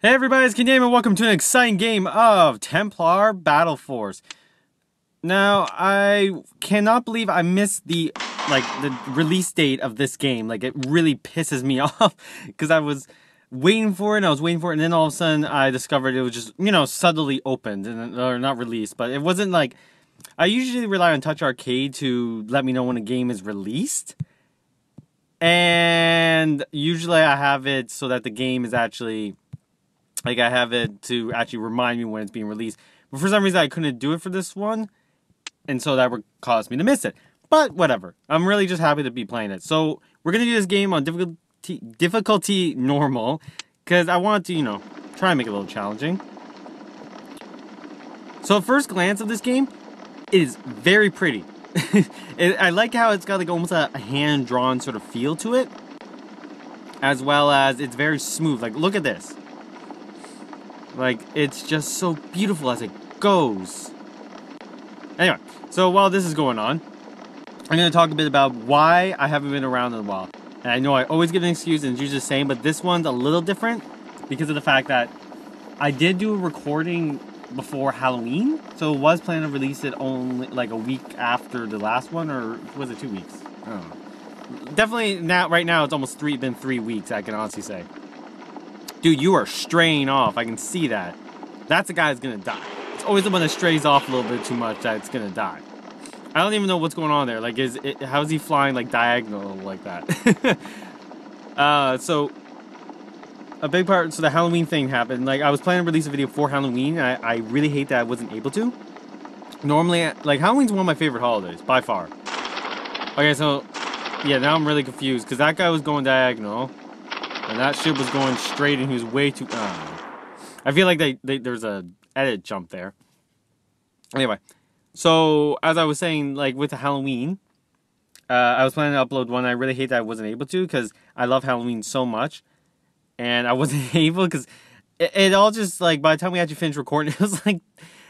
Hey everybody, it's Kid and welcome to an exciting game of Templar Battleforce. Now, I cannot believe I missed the release date of this game. Like, it really pisses me off because I was waiting for it and then all of a sudden I discovered it was just, subtly opened or not released, but it wasn't like I usually rely on Touch Arcade to let me know when a game is released. And usually I have it so that the game is actually I have it to actually remind me when it's being released. But for some reason, I couldn't do it for this one. And so that would cause me to miss it. But whatever. I'm really just happy to be playing it. So we're going to do this game on difficulty normal. Because I want to, try and make it a little challenging. So at first glance of this game, it is very pretty. I like how it's got like almost a hand-drawn sort of feel to it. As well as it's very smooth. Like, look at this. Like, it's just so beautiful as it goes. Anyway, so while this is going on, I'm going to talk a bit about why I haven't been around in a while. And I know I always give an excuse and it's usually the same, but this one's a little different because of the fact that I did do a recording before Halloween. So I was planning to release it only like a week after the last one, or was it 2 weeks? I don't know. Definitely now, right now, it's almost been 3 weeks, I can honestly say. Dude, you are straying off. I can see that. That's the guy that's gonna die. It's always the one that strays off a little bit too much that's gonna die. I don't even know what's going on there. Like, how is he flying like diagonal like that? So a big part. So the Halloween thing happened. Like, I was planning to release a video for Halloween. And I really hate that I wasn't able to. Normally, like, Halloween's one of my favorite holidays by far. Okay, so yeah, now I'm really confused because that guy was going diagonal. And that ship was going straight and he was way too... I feel like there's a edit jump there. Anyway. So, as I was saying, like, with the Halloween, I was planning to upload one. I really hate that I wasn't able to because I love Halloween so much. And I wasn't able because it all just, like, by the time we actually finished recording, it was like...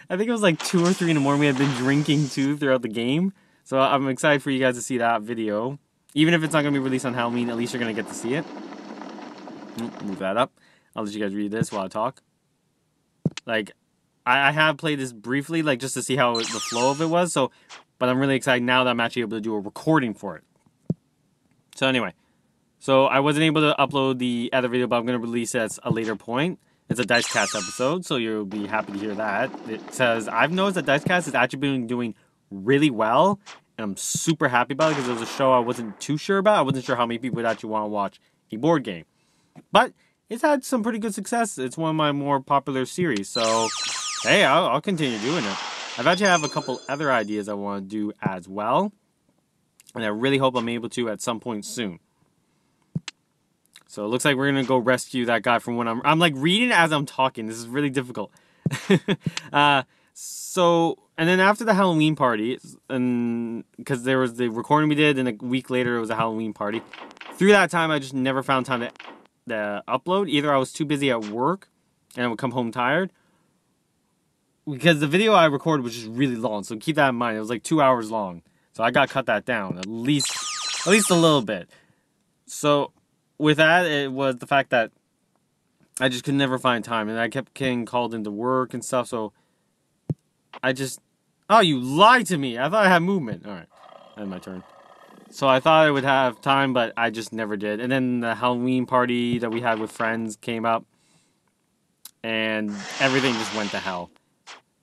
I think it was like 2 or 3 in the morning. We had been drinking, too, throughout the game. So, I'm excited for you guys to see that video. Even if it's not going to be released on Halloween, at least you're going to get to see it. Move that up. I'll let you guys read this while I talk. Like, I have played this briefly, like, just to see how the flow of it was. So, but I'm really excited now that I'm actually able to do a recording for it. So anyway, so I wasn't able to upload the other video, but I'm going to release it at a later point. It's a Dicecast episode, so you'll be happy to hear that. It says, I've noticed that Dicecast has actually been doing really well, and I'm super happy about it because it was a show I wasn't too sure about. I wasn't sure how many people would actually want to watch a board game. But it's had some pretty good success. It's one of my more popular series. So, hey, I'll continue doing it. I've actually have a couple other ideas I want to do as well. And I really hope I'm able to at some point soon. So it looks like we're going to go rescue that guy from when I'm like reading as I'm talking. This is really difficult. And then after the Halloween party, and because there was the recording we did, and a week later it was a Halloween party. Through that time, I just never found time to upload. Either I was too busy at work and I would come home tired, because the video I recorded was just really long, so keep that in mind. It was like 2 hours long, so I gotta cut that down at least a little bit. So with that, it was the fact that I just could never find time, and I kept getting called into work and stuff. So I just you lied to me. I thought I had movement. All right, I had my turn. So I thought I would have time, but I just never did. And then the Halloween party that we had with friends came up, and everything just went to hell.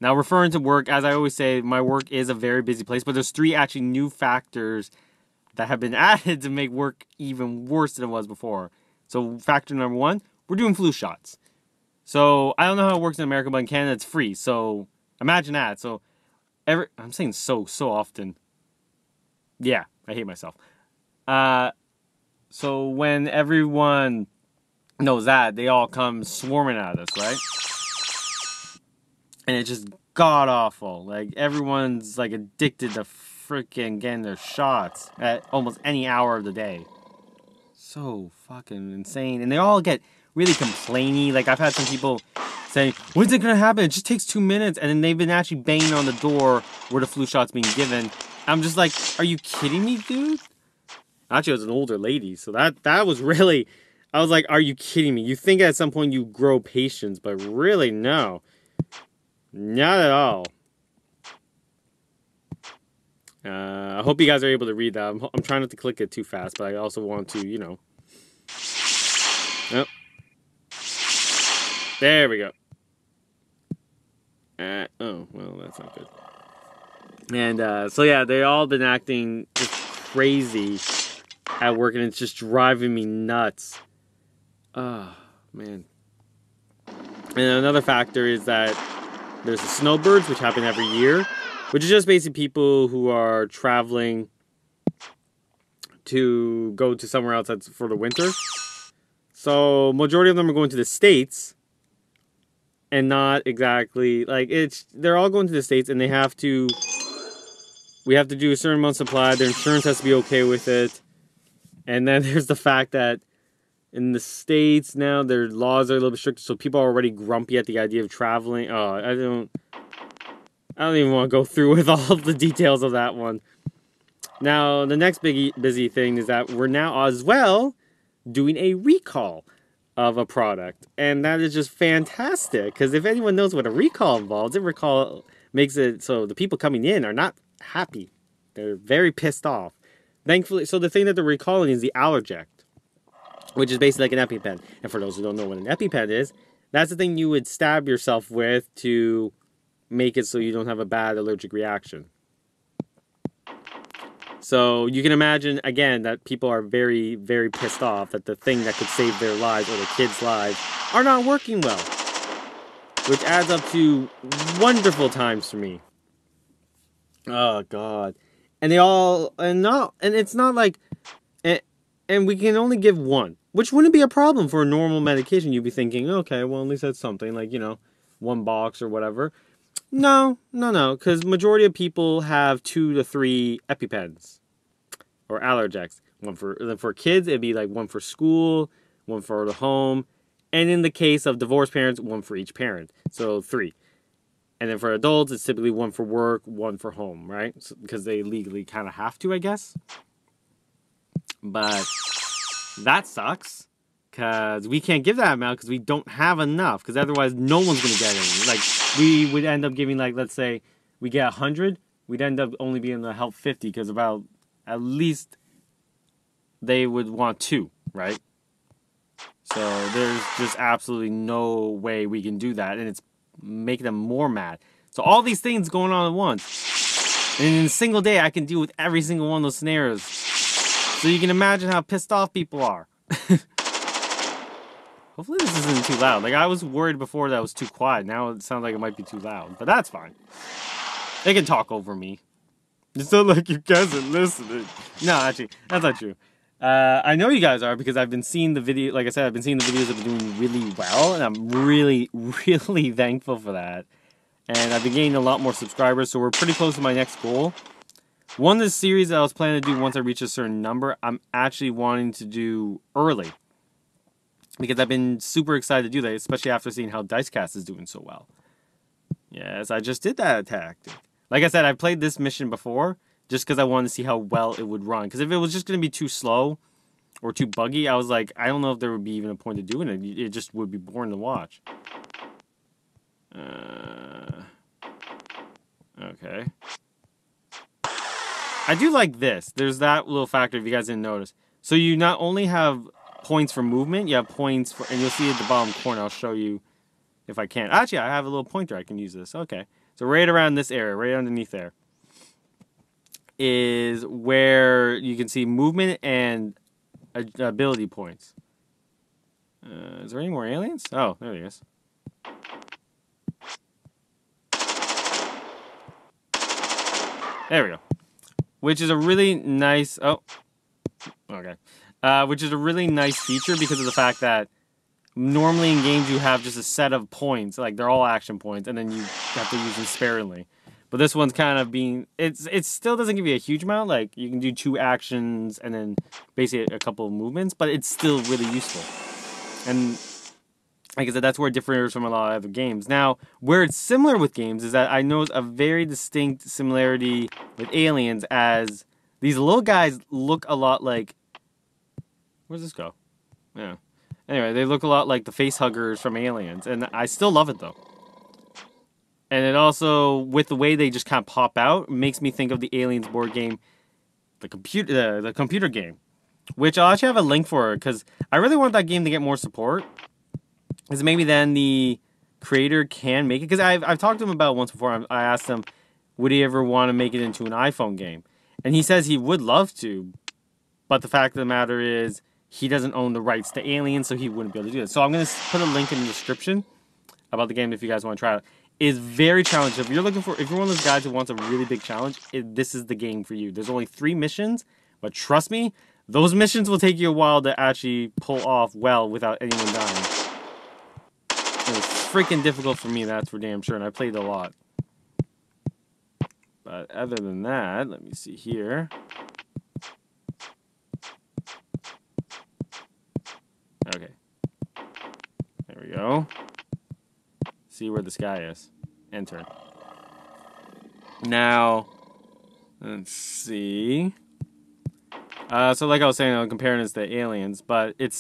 Now, referring to work, as I always say, my work is a very busy place, but there's 3 actually new factors that have been added to make work even worse than it was before. So factor number 1, we're doing flu shots. So I don't know how it works in America, but in Canada it's free. So imagine that. So I'm saying so often. Yeah. I hate myself. So when everyone knows that, they all come swarming at us, right? And it's just god-awful. Like, everyone's, like, addicted to freaking getting their shots at almost any hour of the day. So fucking insane. And they all get really complainy. Like, I've had some people say, when's it gonna happen? It just takes 2 minutes. And then they've been actually banging on the door where the flu shot's being given. I'm just like, are you kidding me, dude? Actually, it was an older lady, so that was really I was like, are you kidding me? You think at some point you grow patience, but really, no. Not at all. I hope you guys are able to read that. I'm trying not to click it too fast, but I also want to, you know. Oh. There we go. Oh, well, that's not good. And so yeah, they all been acting just crazy at work, and it's just driving me nuts. Oh, man. And another factor is that there's the snowbirds, which happen every year, which is just basically people who are traveling to go to somewhere else that's for the winter. So majority of them are going to the States, and not exactly like they're all going to the States, and we have to do a certain amount of supply. Their insurance has to be okay with it. And then there's the fact that in the States now their laws are a little bit stricter, so people are already grumpy at the idea of traveling. Oh, I don't even want to go through with all of the details of that one. Now, the next busy thing is that we're now as well doing a recall of a product. And that is just fantastic, because if anyone knows what a recall involves, recall makes it so the people coming in are not happy. They're very pissed off. Thankfully, so the thing that they're recalling is the Allerject, which is basically like an EpiPen. And for those who don't know what an EpiPen is, that's the thing you would stab yourself with to make it so you don't have a bad allergic reaction. So you can imagine, again, that people are very, very pissed off that the thing that could save their lives or the kids' lives are not working well. Which adds up to wonderful times for me. Oh, God. And it's not like, and we can only give one, which wouldn't be a problem for a normal medication. You'd be thinking, okay, well, at least that's something, like, you know, one box or whatever. No, because majority of people have 2 to 3 EpiPens or Allerjects. One for kids, it'd be like one for school, one for the home, and in the case of divorced parents, one for each parent. So 3. And then for adults, it's typically one for work, one for home, right? Because they legally kind of have to, I guess. But that sucks, because we can't give that amount because we don't have enough, because otherwise no one's going to get any. Like, we would end up giving, like, let's say we get 100, we'd end up only being able to help 50, because about at least they would want 2, right? So there's just absolutely no way we can do that, and it's making them more mad. So all these things going on at once, and in a single day I can deal with every single one of those scenarios. So you can imagine how pissed off people are. Hopefully this isn't too loud. Like, I was worried before that was too quiet. Now it sounds like it might be too loud. But that's fine. They can talk over me. It's not like you guys are listening. No, actually, that's not true. I know you guys are, because I've been seeing the video. Like I said, I've been seeing the videos that have been doing really well. And I'm really, really thankful for that. And I've been gaining a lot more subscribers. So we're pretty close to my next goal. One of the series that I was planning to do once I reach a certain number, I'm actually wanting to do early. Because I've been super excited to do that, especially after seeing how Dicecast is doing so well. Yes, I just did that tactic. Like I said, I've played this mission before, just because I wanted to see how well it would run. Because if it was just going to be too slow or too buggy, I was like, I don't know if there would be even a point of doing it. It just would be boring to watch. Okay. I do like this. There's that little factor, if you guys didn't notice. So you not only have points for movement, you have points for, and you'll see at the bottom corner, I'll show you if I can. Actually, I have a little pointer, I can use this. Okay. So right around this area, right underneath there, is where you can see movement and ability points. Is there any more aliens? Oh, there he is. There we go. Which is a really nice... Oh. Okay. Which is a really nice feature because of the fact that normally in games you have just a set of points. Like, they're all action points, and then you have to use them sparingly. But this one's kind of being... It still doesn't give you a huge amount. Like, you can do 2 actions and then basically a couple of movements. But it's still really useful. And... like I said, that's where it differs from a lot of other games. Now, where it's similar with games is that I notice a very distinct similarity with Aliens, as these little guys look a lot like... Where's this go? Yeah. Anyway, they look a lot like the face huggers from Aliens, and I still love it though. And it also, with the way they just kind of pop out, makes me think of the Aliens board game, the computer game, which I'll actually have a link for, because I really want that game to get more support. Because maybe then the creator can make it. Because I've talked to him about it once before. I asked him, would he ever want to make it into an iPhone game? And he says he would love to, but the fact of the matter is, he doesn't own the rights to Aliens, so he wouldn't be able to do it. So I'm going to put a link in the description about the game if you guys want to try it. It's very challenging. If you're one of those guys who wants a really big challenge, this is the game for you. There's only 3 missions, but trust me, those missions will take you a while to actually pull off well without anyone dying. It was freaking difficult for me, that's for damn sure, and I played a lot. But other than that, let me see here. Okay. There we go. See where this guy is. Enter. Now, let's see. So like I was saying, I'm comparing this to Aliens, but it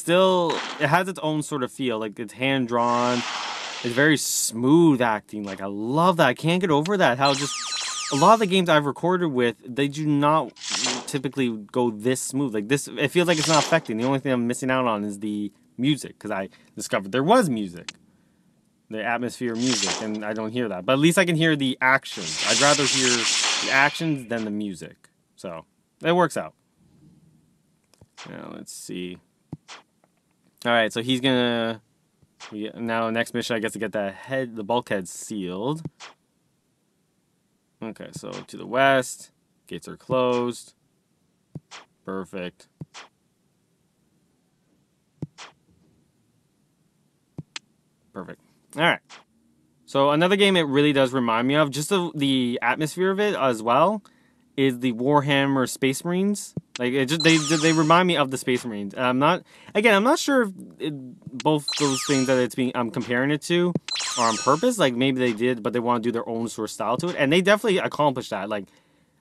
has its own sort of feel. Like, it's hand-drawn. It's very smooth acting. Like, I love that. I can't get over that. How just a lot of the games I've recorded with, they do not typically go this smooth. Like this, it feels like it's not affecting. The only thing I'm missing out on is the music, because I discovered there was music. The atmosphere music, and I don't hear that. But at least I can hear the actions. I'd rather hear the actions than the music. So, it works out. Now, let's see. Alright, so he's gonna... Now, next mission, I guess to get the bulkhead sealed. Okay, so to the west. Gates are closed. Perfect. Perfect. Alright. So another game it really does remind me of, just the atmosphere of it as well, is the Warhammer Space Marines. Like, they remind me of the Space Marines. I'm not sure if both those things that I'm comparing it to are on purpose. Like, maybe they did, but they want to do their own sort of style to it. And they definitely accomplished that. Like,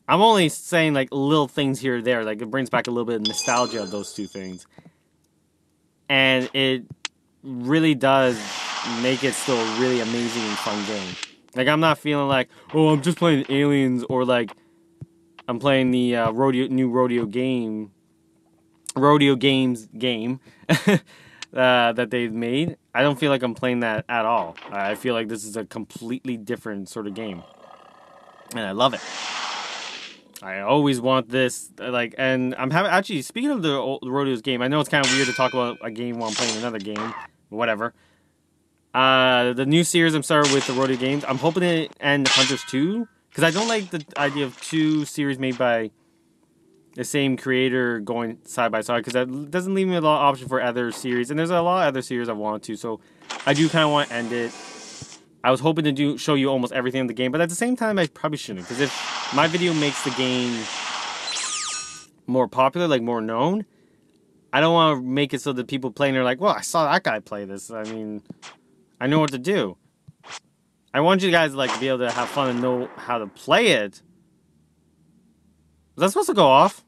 I'm only saying, like, little things here or there. Like, it brings back a little bit of nostalgia of those two things. And it really does make it still a really amazing and fun game. Like, I'm not feeling like, oh, I'm just playing Aliens, or like I'm playing the new Rodeo Games game that they've made. I don't feel like I'm playing that at all. I feel like this is a completely different sort of game, and I love it. I always want this, like, and I'm having, actually, speaking of the Rodeo's game, I know it's kind of weird to talk about a game while I'm playing another game, whatever. The new series I'm starting with the Rodeo games, I'm hoping to end Hunters 2, because I don't like the idea of 2 series made by the same creator going side by side, because that doesn't leave me a lot of option for other series, and there's a lot of other series I want to, so I do kind of want to end it. I was hoping to show you almost everything in the game, but at the same time, I probably shouldn't, because if my video makes the game more popular, like more known, I don't want to make it so that people playing are like, well, I saw that guy play this. I mean, I know what to do. I want you guys to be able to have fun and know how to play it. Was that supposed to go off?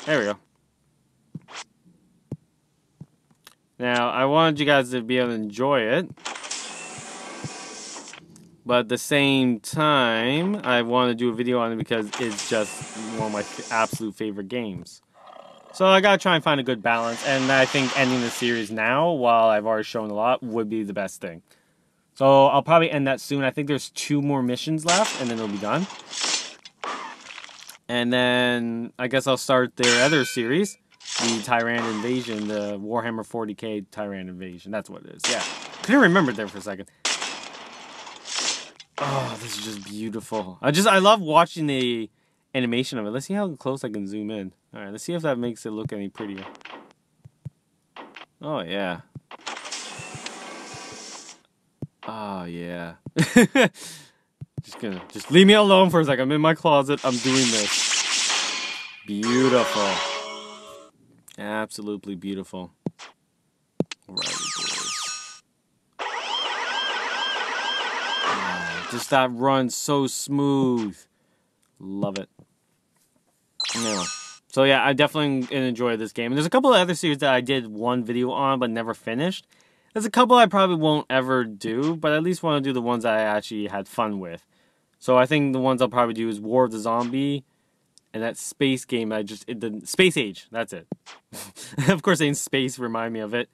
There we go. Now, I wanted you guys to be able to enjoy it. But at the same time, I want to do a video on it because it's just one of my absolute favorite games. So I gotta try and find a good balance, and I think ending the series now, while I've already shown a lot, would be the best thing. So I'll probably end that soon. I think there's 2 more missions left, and then it'll be done. And then I guess I'll start their other series, the Tyrant Invasion, the Warhammer 40k Tyrant Invasion. That's what it is. Yeah, couldn't remember it there for a second. Oh, this is just beautiful. I love watching the animation of it. Let's see how close I can zoom in. All right, let's see if that makes it look any prettier. Oh yeah. Oh yeah. just leave me alone for a second. I'm in my closet. I'm doing this. Beautiful. Absolutely beautiful. Alrighty, boys. Oh, just that run so smooth. Love it. Now, So yeah, I definitely enjoy this game. And there's a couple of other series that I did one video on but never finished. There's a couple I probably won't ever do, but at least want to do the ones I actually had fun with. So I think the ones I'll probably do is War of the Zombie, and that space game the Space Age, that's it. Of course, in space remind me of it.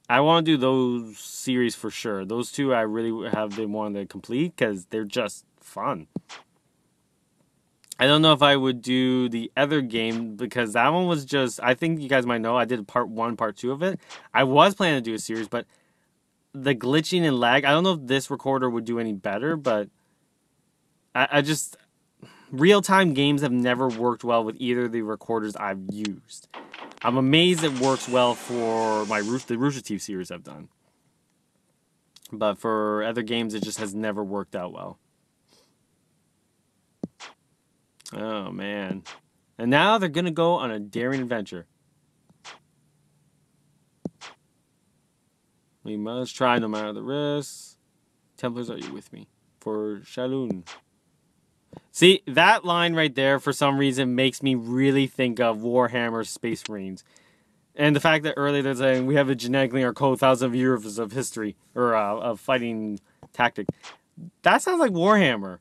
I want to do those series for sure. Those two I really have been wanting to complete because they're just fun. I don't know if I would do the other game because that one was just, I think you guys might know, I did part 1, part 2 of it. I was planning to do a series, but the glitching and lag, I don't know if this recorder would do any better, but I just, real-time games have never worked well with either of the recorders I've used. I'm amazed it works well for the Rooster Teeth series I've done. But for other games, it just has never worked out well. Oh, man. And now they're going to go on a daring adventure. We must try no matter the risks. Templars, are you with me? For Shalun. See, that line right there, for some reason, makes me really think of Warhammer Space Marines. And the fact that earlier they're saying we have a genetically or code 1,000 years of history, or of fighting tactic. That sounds like Warhammer.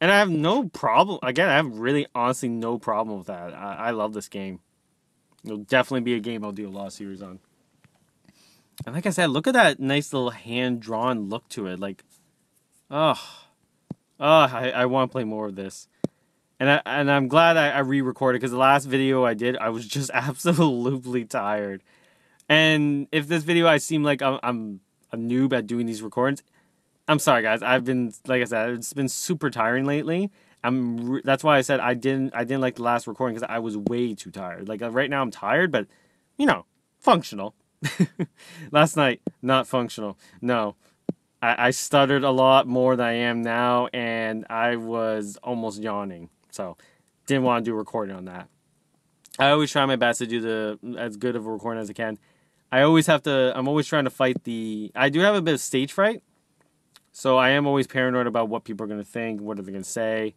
And I have no problem, again, I have really honestly no problem with that. I love this game. It'll definitely be a game I'll do a lot of series on. And like I said, look at that nice little hand-drawn look to it. Like, I want to play more of this. And I'm glad I re-recorded, because the last video I did, I was just absolutely tired. And if this video I seem like I'm a noob at doing these recordings, I'm sorry guys. I've been, like I said, it's been super tiring lately. That's why I said I didn't like the last recording, because I was way too tired. Like right now I'm tired, but you know, functional. Last night, not functional. No. I stuttered a lot more than I am now, and I was almost yawning. So, didn't want to do a recording on that. I always try my best to do as good of a recording as I can. I'm always trying to fight I do have a bit of stage fright. So, I am always paranoid about what people are going to think, what are they going to say,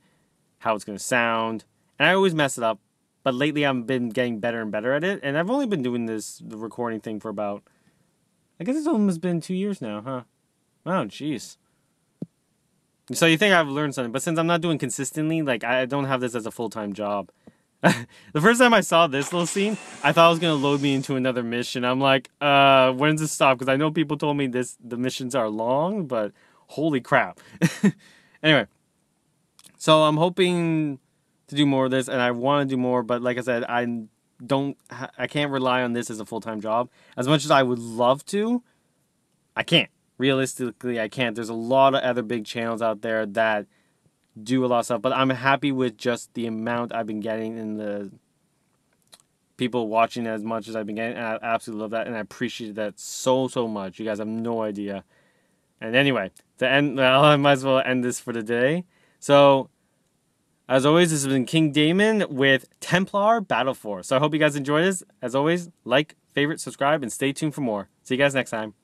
how it's going to sound. And I always mess it up. But lately, I've been getting better and better at it. And I've only been doing the recording thing for about, I guess it's almost been 2 years now, huh? Oh, jeez. So you think I've learned something, but since I'm not doing consistently, like, I don't have this as a full-time job. The first time I saw this little scene, I thought it was going to load me into another mission. I'm like, when does this stop? Because I know people told me the missions are long, but holy crap. Anyway, so I'm hoping to do more of this, and I want to do more, but like I said, I can't rely on this as a full-time job. As much as I would love to, I can't. Realistically, I can't. There's a lot of other big channels out there that do a lot of stuff, but I'm happy with just the amount I've been getting and the people watching as much as I've been getting, and I absolutely love that, and I appreciate that so much. You guys have no idea. And anyway, I might as well end this for today. So, as always, this has been King Damon with Templar Battleforce. So I hope you guys enjoyed this. As always, like, favorite, subscribe, and stay tuned for more. See you guys next time.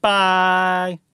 Bye!